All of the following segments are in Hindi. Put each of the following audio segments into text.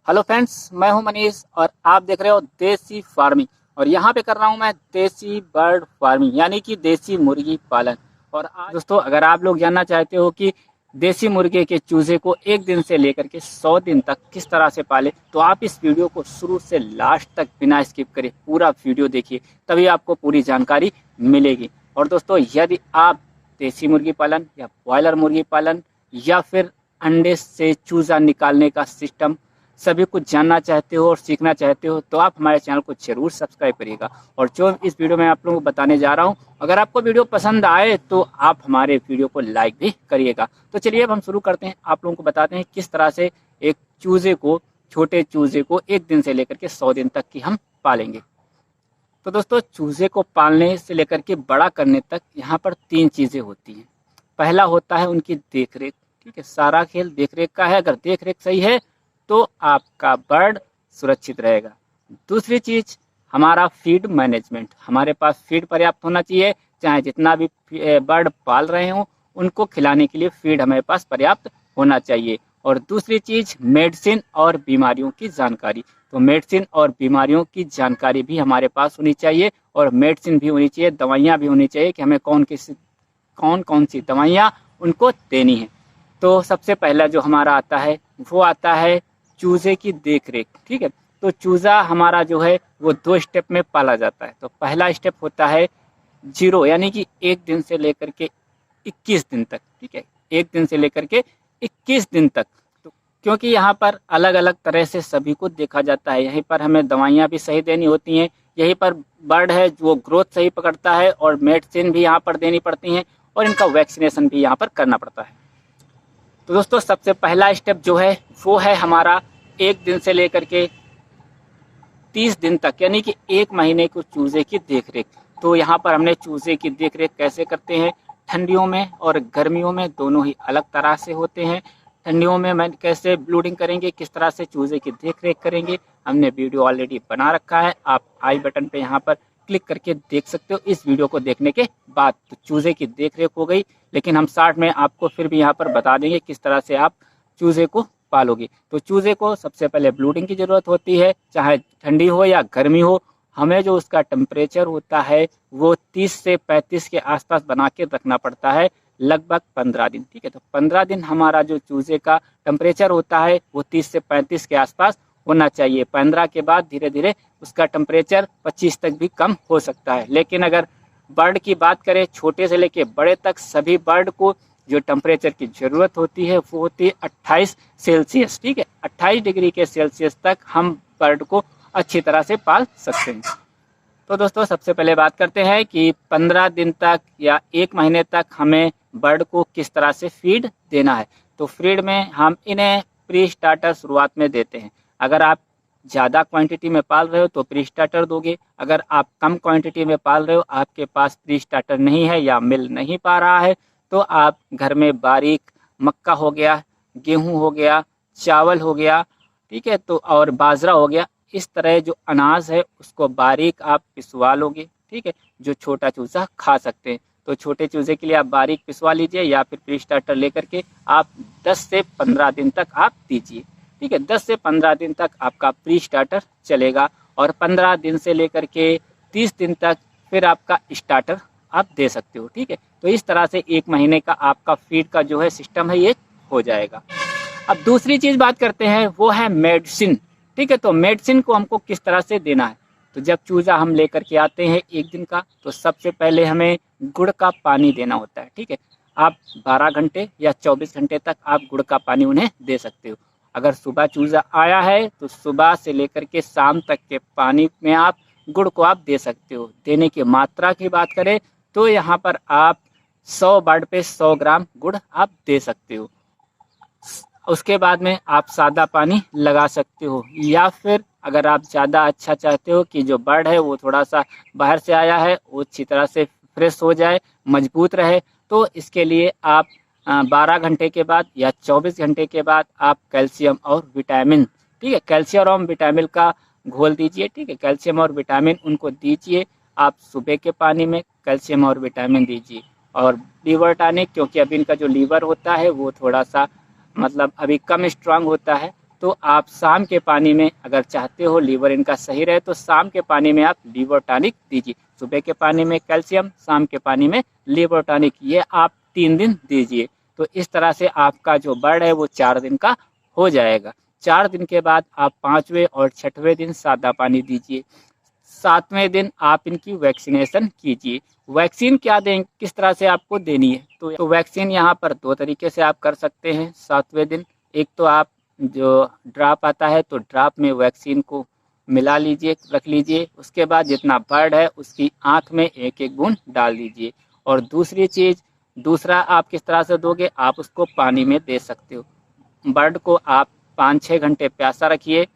हेलो फ्रेंड्स, मैं हूं मनीष और आप देख रहे हो देसी फार्मिंग। और यहाँ पे कर रहा हूं मैं देसी बर्ड फार्मिंग यानी कि देसी मुर्गी पालन। और आज दोस्तों, अगर आप लोग जानना चाहते हो कि देसी मुर्गे के चूजे को एक दिन से लेकर के 100 दिन तक किस तरह से पाले, तो आप इस वीडियो को शुरू से लास्ट तक बिना स्किप करे पूरा वीडियो देखिए, तभी आपको पूरी जानकारी मिलेगी। और दोस्तों, यदि आप देसी मुर्गी पालन या ब्रॉयलर मुर्गी पालन या फिर अंडे से चूजा निकालने का सिस्टम सभी कुछ जानना चाहते हो और सीखना चाहते हो, तो आप हमारे चैनल को जरूर सब्सक्राइब करिएगा। और जो इस वीडियो में आप लोगों को बताने जा रहा हूं, अगर आपको वीडियो पसंद आए तो आप हमारे वीडियो को लाइक भी करिएगा। तो चलिए अब हम शुरू करते हैं, आप लोगों को बताते हैं किस तरह से एक चूजे को, छोटे चूजे को एक दिन से लेकर के 100 दिन तक की हम पालेंगे। तो दोस्तों, चूजे को पालने से लेकर के बड़ा करने तक यहाँ पर 3 चीज़ें होती हैं। पहला होता है उनकी देखरेख। ठीक है, सारा खेल देखरेख का है। अगर देखरेख सही है तो आपका बर्ड सुरक्षित रहेगा। दूसरी चीज, हमारा फीड मैनेजमेंट। हमारे पास फीड पर्याप्त होना चाहिए, चाहे जितना भी बर्ड पाल रहे हो उनको खिलाने के लिए फीड हमारे पास पर्याप्त होना चाहिए। और दूसरी चीज, मेडिसिन और बीमारियों की जानकारी। तो मेडिसिन और बीमारियों की जानकारी भी हमारे पास होनी चाहिए, और मेडिसिन भी होनी चाहिए, दवाइयाँ भी होनी चाहिए कि हमें कौन कौन सी दवाइयाँ उनको देनी है। तो सबसे पहला जो हमारा आता है वो आता है चूजे की देखरेख। ठीक है, तो चूजा हमारा जो है वो 2 स्टेप में पाला जाता है। तो पहला स्टेप होता है 0 यानी कि 1 दिन से लेकर के 21 दिन तक। ठीक है, 1 दिन से लेकर के 21 दिन तक। तो क्योंकि यहाँ पर अलग अलग तरह से सभी को देखा जाता है, यहीं पर हमें दवाइयाँ भी सही देनी होती हैं, यहीं पर बर्ड है जो ग्रोथ सही पकड़ता है, और मेडिसिन भी यहाँ पर देनी पड़ती हैं, और इनका वैक्सीनेशन भी यहाँ पर करना पड़ता है। तो दोस्तों, सबसे पहला स्टेप जो है वो है हमारा 1 दिन से लेकर के 30 दिन तक यानी कि 1 महीने को चूजे की देखरेख। तो यहाँ पर हमने चूजे की देखरेख कैसे करते हैं, ठंडियों में और गर्मियों में दोनों ही अलग तरह से होते हैं। ठंडियों में मैं कैसे ब्लूडिंग करेंगे, किस तरह से चूजे की देखरेख करेंगे, हमने वीडियो ऑलरेडी बना रखा है। आप आई बटन पे यहाँ पर क्लिक करके देख सकते हो इस वीडियो को देखने के बाद। तो चूजे की देखरेख हो गई, लेकिन हम शॉर्ट में आपको फिर भी यहाँ पर बता देंगे किस तरह से आप चूजे को पालोगे। तो चूजे को सबसे पहले ब्लूडिंग की जरूरत होती है, चाहे ठंडी हो या गर्मी हो। हमें जो उसका टेम्परेचर होता है वो 30 से 35 के आसपास बना के रखना पड़ता है, लगभग 15 दिन। ठीक है, तो 15 दिन हमारा जो चूजे का टेम्परेचर होता है वो 30 से 35 के आसपास होना चाहिए। 15 के बाद धीरे धीरे उसका टेम्परेचर 25 तक भी कम हो सकता है। लेकिन अगर बर्ड की बात करें, छोटे से लेके बड़े तक सभी बर्ड को जो टेम्परेचर की जरूरत होती है वो होती है 28 सेल्सियस। ठीक है, 28 डिग्री के सेल्सियस तक हम बर्ड को अच्छी तरह से पाल सकते हैं। तो दोस्तों, सबसे पहले बात करते हैं कि 15 दिन तक या 1 महीने तक हमें बर्ड को किस तरह से फीड देना है। तो फीड में हम इन्हें प्री स्टार्टर शुरुआत में देते हैं। अगर आप ज़्यादा क्वांटिटी में पाल रहे हो तो प्री स्टार्टर दोगे। अगर आप कम क्वांटिटी में पाल रहे हो, आपके पास प्री स्टार्टर नहीं है या मिल नहीं पा रहा है, तो आप घर में बारीक मक्का हो गया, गेहूं हो गया, चावल हो गया, ठीक है, तो और बाजरा हो गया, इस तरह जो अनाज है उसको बारीक आप पिसवा लोगे। ठीक है, जो छोटा चूजा खा सकते हैं। तो छोटे चूजे के लिए आप बारीक पिसवा लीजिए, या फिर प्री स्टार्टर लेकर के आप 10 से 15 दिन तक आप दीजिए। ठीक है, 10 से 15 दिन तक आपका प्री स्टार्टर चलेगा, और 15 दिन से लेकर के 30 दिन तक फिर आपका स्टार्टर आप दे सकते हो। ठीक है, तो इस तरह से 1 महीने का आपका फीड का जो है सिस्टम है ये हो जाएगा। अब दूसरी चीज बात करते हैं, वो है मेडिसिन। ठीक है, तो मेडिसिन को हमको किस तरह से देना है। तो जब चूजा हम लेकर के आते हैं 1 दिन का, तो सबसे पहले हमें गुड़ का पानी देना होता है। ठीक है, आप 12 घंटे या 24 घंटे तक आप गुड़ का पानी उन्हें दे सकते हो। अगर सुबह चूजा आया है तो सुबह से लेकर के शाम तक के पानी में आप गुड़ को आप दे सकते हो। देने की मात्रा की बात करें तो यहाँ पर आप 100 बर्ड पे 100 ग्राम गुड़ आप दे सकते हो। उसके बाद में आप सादा पानी लगा सकते हो, या फिर अगर आप ज़्यादा अच्छा चाहते हो कि जो बर्ड है वो थोड़ा सा बाहर से आया है वो अच्छी तरह से फ्रेश हो जाए, मजबूत रहे, तो इसके लिए आप 12 घंटे के बाद या 24 घंटे के बाद आप कैल्शियम और विटामिन, ठीक है, कैल्शियम और विटामिन का घोल दीजिए। ठीक है, कैल्शियम और विटामिन उनको दीजिए। आप सुबह के पानी में कैल्शियम और विटामिन दीजिए। और लीवर टॉनिक, क्योंकि अभी इनका जो लीवर होता है वो थोड़ा सा मतलब अभी कम स्ट्रांग होता है, तो आप शाम के पानी में अगर चाहते हो लीवर इनका सही रहे तो शाम के पानी में आप लीवर टॉनिक दीजिए। सुबह के पानी में कैल्शियम, शाम के पानी में लीवर टॉनिक, ये आप 3 दिन दीजिए। तो इस तरह से आपका जो बर्ड है वो 4 दिन का हो जाएगा। 4 दिन के बाद आप 5वें और 6वें दिन सादा पानी दीजिए। 7वें दिन आप इनकी वैक्सीनेशन कीजिए। वैक्सीन क्या दें, किस तरह से आपको देनी है, तो वैक्सीन यहाँ पर 2 तरीके से आप कर सकते हैं 7वें दिन। एक तो आप जो ड्राप आता है तो ड्राप में वैक्सीन को मिला लीजिए, रख लीजिए। उसके बाद जितना बर्ड है उसकी आँख में एक एक बूंद डाल दीजिए। और दूसरा आप किस तरह से दोगे, आप उसको पानी में दे सकते हो। बर्ड को आप 5-6 घंटे प्यासा रखिए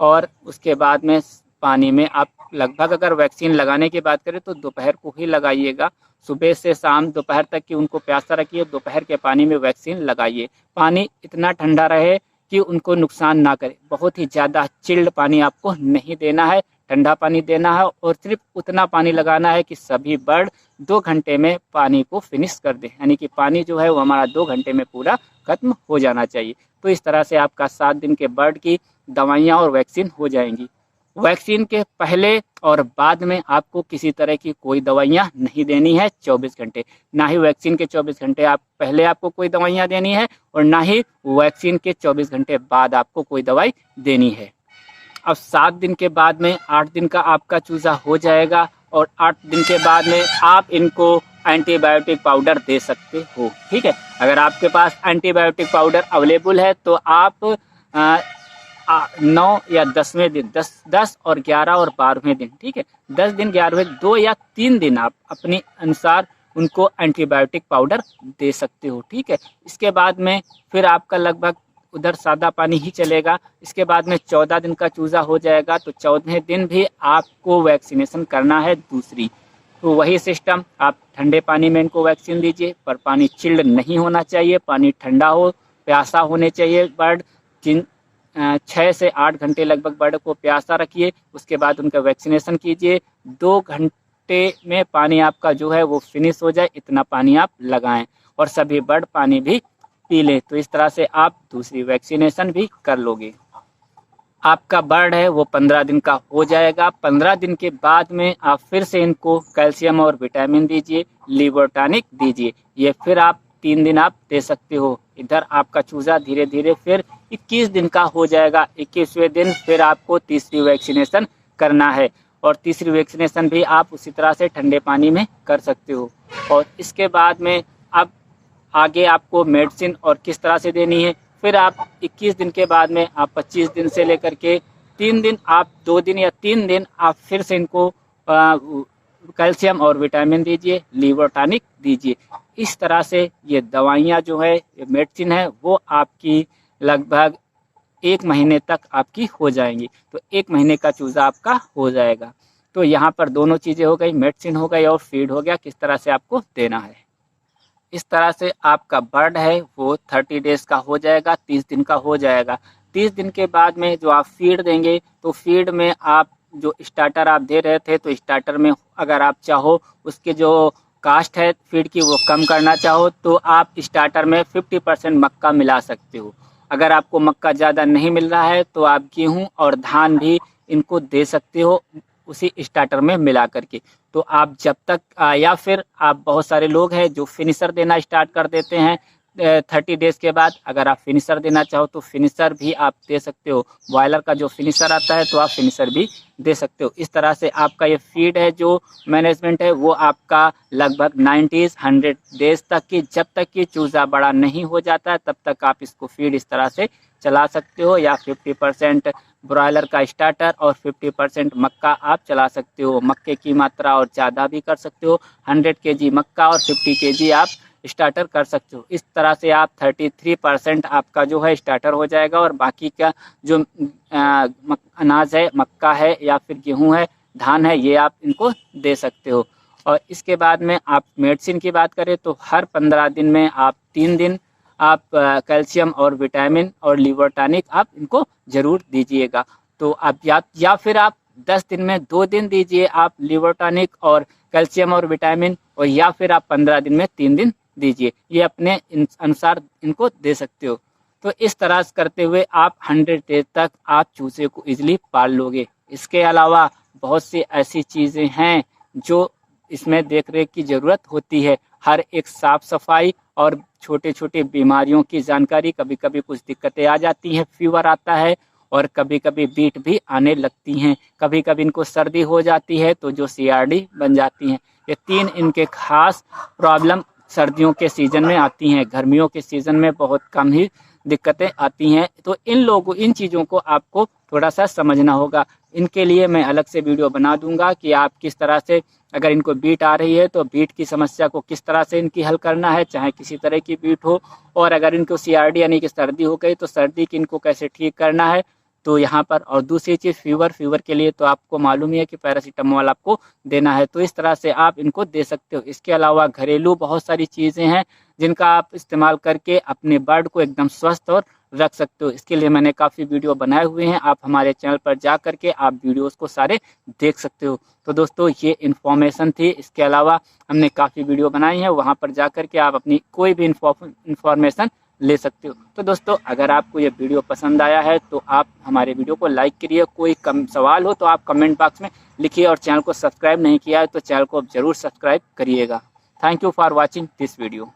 और उसके बाद में पानी में आप लगभग, अगर वैक्सीन लगाने की बात करें तो दोपहर को ही लगाइएगा। सुबह से शाम दोपहर तक की उनको प्यासा रखिए, दोपहर के पानी में वैक्सीन लगाइए। पानी इतना ठंडा रहे कि उनको नुकसान ना करे। बहुत ही ज़्यादा चिल्ड पानी आपको नहीं देना है, ठंडा पानी देना है और सिर्फ उतना पानी लगाना है कि सभी बर्ड 2 घंटे में पानी को फिनिश कर दें। यानी कि पानी जो है वो हमारा 2 घंटे में पूरा खत्म हो जाना चाहिए। तो इस तरह से आपका 7 दिन के बर्ड की दवाइयाँ और वैक्सीन हो जाएंगी। वैक्सीन के पहले और बाद में आपको किसी तरह की कोई दवाइयाँ नहीं देनी है 24 घंटे। ना ही वैक्सीन के 24 घंटे पहले आपको कोई दवाइयाँ देनी है और ना ही वैक्सीन के 24 घंटे बाद आपको कोई दवाई देनी है। अब 7 दिन के बाद में 8 दिन का आपका चूज़ा हो जाएगा और 8 दिन के बाद में आप इनको एंटीबायोटिक पाउडर दे सकते हो। ठीक है, अगर आपके पास एंटीबायोटिक पाउडर अवेलेबल है तो आप 9 या 10वें दिन, 10 और 11 और 12वें दिन, ठीक है, 10 दिन 11वें 2 या 3 दिन आप अपने अनुसार उनको एंटीबायोटिक पाउडर दे सकते हो। ठीक है, इसके बाद में फिर आपका लगभग उधर सादा पानी ही चलेगा। इसके बाद में 14 दिन का चूज़ा हो जाएगा तो 14वें दिन भी आपको वैक्सीनेशन करना है दूसरी। तो वही सिस्टम, आप ठंडे पानी में इनको वैक्सीन दीजिए, पर पानी चिल्ड नहीं होना चाहिए, पानी ठंडा हो, प्यासा होने चाहिए बर्ड। 6 से 8 घंटे लगभग बर्ड को प्यासा रखिए, उसके बाद उनका वैक्सीनेशन कीजिए। 2 घंटे में पानी आपका जो है वो फिनिश हो जाए, इतना पानी आप लगाएं और सभी बर्ड पानी भी पी लें। तो इस तरह से आप दूसरी वैक्सीनेशन भी कर लोगे। आपका बर्ड है वो 15 दिन का हो जाएगा। 15 दिन के बाद में आप फिर से इनको कैल्शियम और विटामिन दीजिए, लीवर टॉनिक दीजिए। ये फिर आप 3 दिन आप दे सकते हो। इधर आपका चूज़ा धीरे धीरे फिर 21 दिन का हो जाएगा। 21वें दिन फिर आपको तीसरी वैक्सीनेशन करना है और तीसरी वैक्सीनेशन भी आप उसी तरह से ठंडे पानी में कर सकते हो। और इसके बाद में अब आगे आपको मेडिसिन और किस तरह से देनी है, फिर आप 21 दिन के बाद में आप 25 दिन से लेकर के 3 दिन, आप 2 दिन या 3 दिन आप फिर से इनको कैल्शियम और विटामिन दीजिए, लीवर टॉनिक दीजिए। इस तरह से ये दवाइयाँ जो है, मेडिसिन है, वो आपकी लगभग 1 महीने तक आपकी हो जाएंगी। तो 1 महीने का चूज़ा आपका हो जाएगा। तो यहाँ पर दोनों चीज़ें हो गई, मेडिसिन हो गई और फीड हो गया, किस तरह से आपको देना है। इस तरह से आपका बर्ड है वो 30 डेज़ का हो जाएगा, 30 दिन का हो जाएगा। 30 दिन के बाद में जो आप फीड देंगे तो फीड में आप जो स्टार्टर आप दे रहे थे तो स्टार्टर में अगर आप चाहो उसके जो कास्ट है फीड की वो कम करना चाहो तो आप स्टार्टर में 50% मक्का मिला सकते हो। अगर आपको मक्का ज़्यादा नहीं मिल रहा है तो आप गेहूँ और धान भी इनको दे सकते हो उसी स्टार्टर में मिला करके। तो आप जब तक या फिर आप, बहुत सारे लोग हैं जो फिनिशर देना स्टार्ट कर देते हैं 30 डेज़ के बाद। अगर आप फिनिशर देना चाहो तो फिनिशर भी आप दे सकते हो। बॉयलर का जो फिनिशर आता है तो आप फिनिशर भी दे सकते हो। इस तरह से आपका ये फीड है जो मैनेजमेंट है वो आपका लगभग 90-100 डेज़ तक की, जब तक कि चूज़ा बड़ा नहीं हो जाता है तब तक आप इसको फीड इस तरह से चला सकते हो। या 50% ब्रॉयलर का स्टार्टर और 50% मक्का आप चला सकते हो। मक्के की मात्रा और ज़्यादा भी कर सकते हो, 100 kg मक्का और 50 kg आप स्टार्टर कर सकते हो। इस तरह से आप 33% आपका जो है स्टार्टर हो जाएगा और बाकी का जो अनाज है, मक्का है या फिर गेहूं है, धान है, ये आप इनको दे सकते हो। और इसके बाद में आप मेडिसिन की बात करें तो हर 15 दिन में आप 3 दिन आप कैल्शियम और विटामिन और लीवर टॉनिक आप इनको ज़रूर दीजिएगा। तो आप या फिर आप 10 दिन में 2 दिन दीजिए आप लीवर टॉनिक और कैल्शियम और विटामिन, और या फिर आप 15 दिन में 3 दिन दीजिए। ये अपने अनुसार इनको दे सकते हो। तो इस तरह से करते हुए आप 100 डेज तक आप चूजे को इजीली पाल लोगे। इसके अलावा बहुत सी ऐसी चीज़ें हैं जो इसमें देख रेख की ज़रूरत होती है। हर एक साफ सफाई और छोटे छोटे बीमारियों की जानकारी, कभी कभी कुछ दिक्कतें आ जाती हैं, फीवर आता है और कभी कभी बीट भी आने लगती हैं, कभी कभी इनको सर्दी हो जाती है तो जो CRD बन जाती हैं। ये 3 इनके खास प्रॉब्लम सर्दियों के सीज़न में आती हैं, गर्मियों के सीज़न में बहुत कम ही दिक्कतें आती हैं। तो इन चीज़ों को आपको थोड़ा सा समझना होगा। इनके लिए मैं अलग से वीडियो बना दूंगा कि आप किस तरह से, अगर इनको बीट आ रही है तो बीट की समस्या को किस तरह से इनकी हल करना है, चाहे किसी तरह की बीट हो। और अगर इनको CRD यानी कि सर्दी हो गई तो सर्दी की इनको कैसे ठीक करना है। तो यहाँ पर और दूसरी चीज़ फीवर के लिए तो आपको मालूम ही है कि पैरासीटामोल आपको देना है, तो इस तरह से आप इनको दे सकते हो। इसके अलावा घरेलू बहुत सारी चीज़ें हैं जिनका आप इस्तेमाल करके अपने बर्ड को एकदम स्वस्थ और रख सकते हो। इसके लिए मैंने काफ़ी वीडियो बनाए हुए हैं, आप हमारे चैनल पर जा करके आप वीडियोस को सारे देख सकते हो। तो दोस्तों ये इन्फॉर्मेशन थी। इसके अलावा हमने काफ़ी वीडियो बनाई हैं, वहाँ पर जा करके आप अपनी कोई भी इन्फॉर्मेशन ले सकते हो। तो दोस्तों अगर आपको ये वीडियो पसंद आया है तो आप हमारे वीडियो को लाइक करिए। कोई सवाल हो तो आप कमेंट बॉक्स में लिखिए और चैनल को सब्सक्राइब नहीं किया है तो चैनल को ज़रूर सब्सक्राइब करिएगा। Thank you for watching this video.